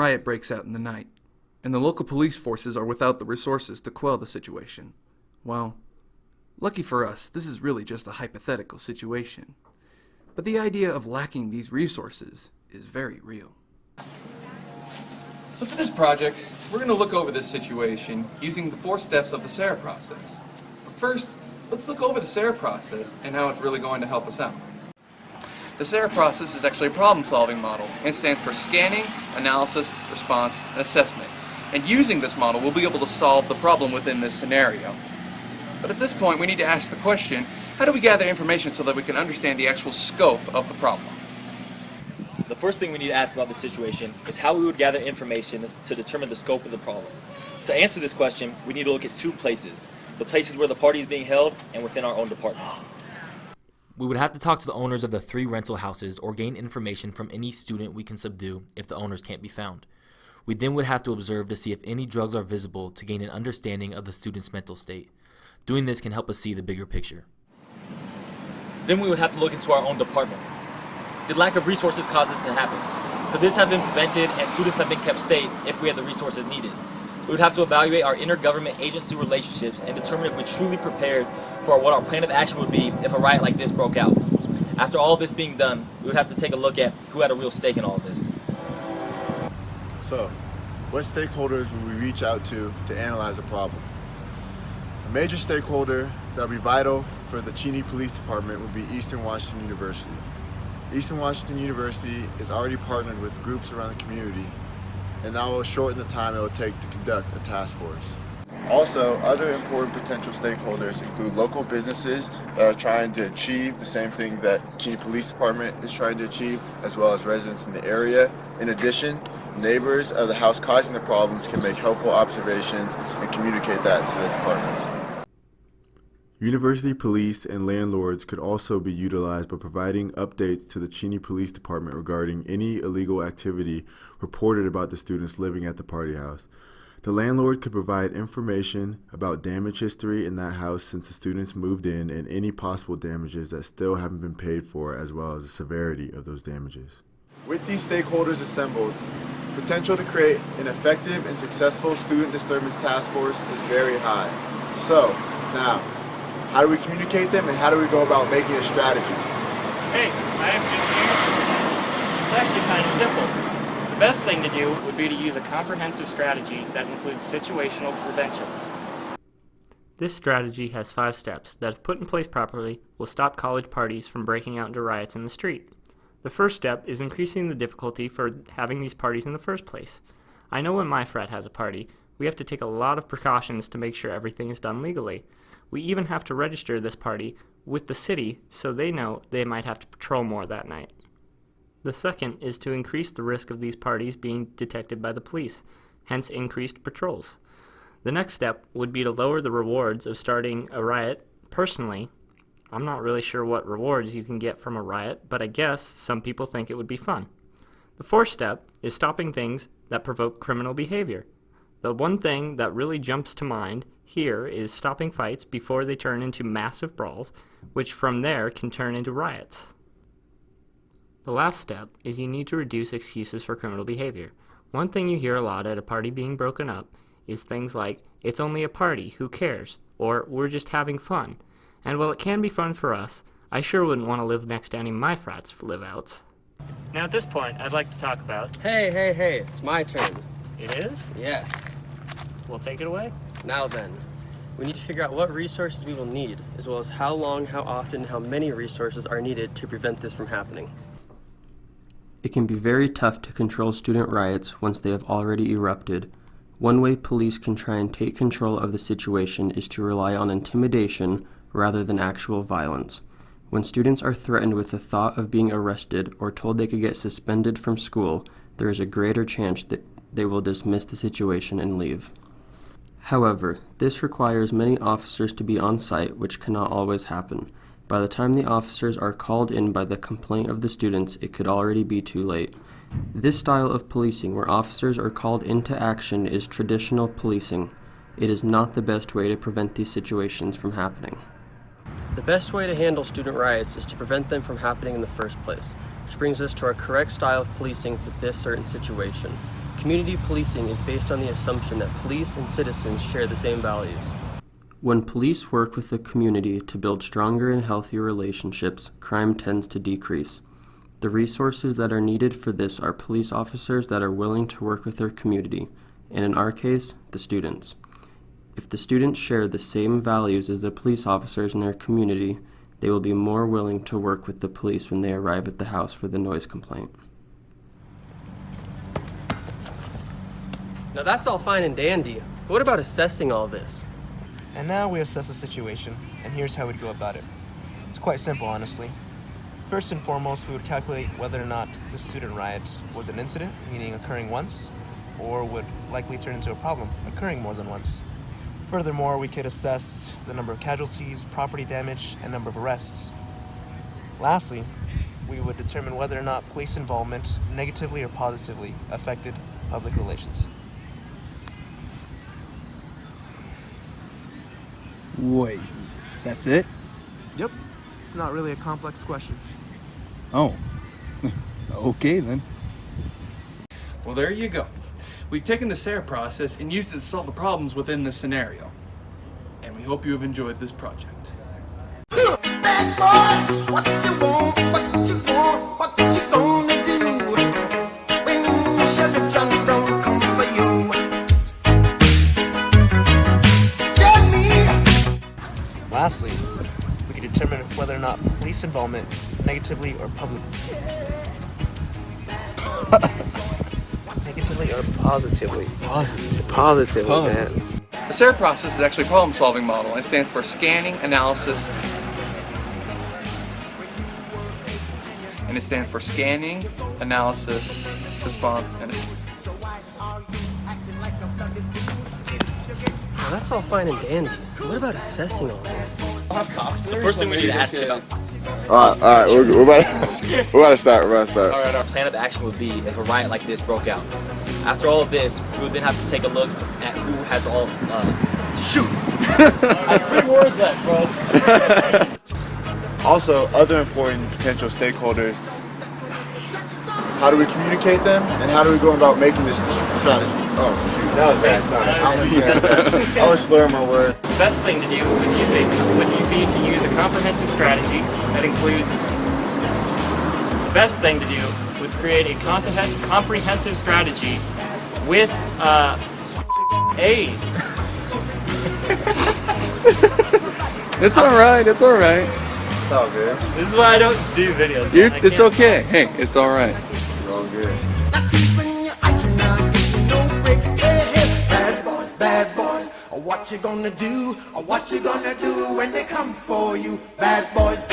riot breaks out in the night, and the local police forces are without the resources to quell the situation. Well, lucky for us, this is really just a hypothetical situation. But the idea of lacking these resources is very real. So for this project, we're going to look over this situation using the 4 steps of the CRIM process. But first, let's look over the CRIM process and how it's really going to help us out. The CRIM process is actually a problem-solving model, and it stands for Scanning, Analysis, Response, and Assessment. And using this model, we'll be able to solve the problem within this scenario. But at this point, we need to ask the question, how do we gather information so that we can understand the actual scope of the problem? The first thing we need to ask about this situation is how we would gather information to determine the scope of the problem. To answer this question, we need to look at 2 places. The places where the party is being held and within our own department. We would have to talk to the owners of the 3 rental houses or gain information from any student we can subdue if the owners can't be found. We then would have to observe to see if any drugs are visible to gain an understanding of the student's mental state. Doing this can help us see the bigger picture. Then we would have to look into our own department. Did lack of resources cause this to happen? Could this have been prevented and students have been kept safe if we had the resources needed? We would have to evaluate our intergovernment agency relationships and determine if we truly prepared for what our plan of action would be if a riot like this broke out. After all this being done, we would have to take a look at who had a real stake in all of this. So, what stakeholders would we reach out to analyze a problem? A major stakeholder that would be vital for the Cheney Police Department would be Eastern Washington University. Eastern Washington University is already partnered with groups around the community, and that will shorten the time it will take to conduct a task force. Also, other important potential stakeholders include local businesses that are trying to achieve the same thing that Cheney Police Department is trying to achieve, as well as residents in the area. In addition, neighbors of the house causing the problems can make helpful observations and communicate that to the department. University police and landlords could also be utilized by providing updates to the Cheney Police Department regarding any illegal activity reported about the students living at the party house. The landlord could provide information about damage history in that house since the students moved in and any possible damages that still haven't been paid for, as well as the severity of those damages. With these stakeholders assembled, potential to create an effective and successful student disturbance task force is very high. So, now, how do we communicate them and how do we go about making a strategy? Hey, I have just the answer for that. It's actually kind of simple. The best thing to do would be to use a comprehensive strategy that includes situational preventions. This strategy has 5 steps that, if put in place properly, will stop college parties from breaking out into riots in the street. The first step is increasing the difficulty for having these parties in the first place. I know when my frat has a party, we have to take a lot of precautions to make sure everything is done legally. We even have to register this party with the city so they know they might have to patrol more that night. The second is to increase the risk of these parties being detected by the police, hence increased patrols. The next step would be to lower the rewards of starting a riot. Personally, I'm not really sure what rewards you can get from a riot, but I guess some people think it would be fun. The fourth step is stopping things that provoke criminal behavior. The one thing that really jumps to mind here is stopping fights before they turn into massive brawls, which from there can turn into riots. The last step is you need to reduce excuses for criminal behavior. One thing you hear a lot at a party being broken up is things like, "It's only a party, who cares?" or "We're just having fun." And while it can be fun for us, I sure wouldn't want to live next to any of my frats live-outs. Now at this point, I'd like to talk about... Hey, it's my turn. It is? Yes. We'll take it away. Now then, we need to figure out what resources we will need, as well as how long, how often, how many resources are needed to prevent this from happening. It can be very tough to control student riots once they have already erupted. One way police can try and take control of the situation is to rely on intimidation rather than actual violence. When students are threatened with the thought of being arrested or told they could get suspended from school, there is a greater chance that they will dismiss the situation and leave. However, this requires many officers to be on site, which cannot always happen. By the time the officers are called in by the complaint of the students, it could already be too late. This style of policing, where officers are called into action, is traditional policing. It is not the best way to prevent these situations from happening. The best way to handle student riots is to prevent them from happening in the first place, which brings us to our correct style of policing for this certain situation. Community policing is based on the assumption that police and citizens share the same values. When police work with the community to build stronger and healthier relationships, crime tends to decrease. The resources that are needed for this are police officers that are willing to work with their community, and in our case, the students. If the students share the same values as the police officers in their community, they will be more willing to work with the police when they arrive at the house for the noise complaint. Now that's all fine and dandy, but what about assessing all this? And now we assess the situation, and here's how we'd go about it. It's quite simple, honestly. First and foremost, we would calculate whether or not the student riot was an incident, meaning occurring once, or would likely turn into a problem, occurring more than once. Furthermore, we could assess the number of casualties, property damage, and number of arrests. Lastly, we would determine whether or not police involvement negatively or positively affected public relations. Wait, that's it? Yep, it's not really a complex question. Oh, okay then. Well, there you go. We've taken the SARE process and used it to solve the problems within this scenario. And we hope you have enjoyed this project. Bad boys, what you want, what you want, what you gonna do when Chevy John don't come for you? Tell me. Lastly, we can determine whether or not police involvement negatively or negatively or positively. Positively, man. The SARE process is actually a problem-solving model, and it stands for Scanning, Analysis, Response, and Now that's all fine and dandy, but what about assessing all this? The first thing we need to ask about All right, we're about to start. Alright, our plan of action would be if a riot like this broke out. After all of this, we would then have to take a look at who has all, shoot! I have 3 words left, bro. Also, other important potential stakeholders. How do we communicate them, and how do we go about making this strategy? Oh, shoot, that was bad. Sorry, I was slurring my words. The best thing to do would be to use a comprehensive strategy that includes. The best thing to do would create a comprehensive strategy with a. It's alright, it's alright. It's all good. This is why I don't do videos. Man. It's okay. Hey, it's alright. It's all good. Not keeping your eye on no breaks. Hey, bad boys. What you gonna do? Or what you gonna do when they come for you? Bad boys.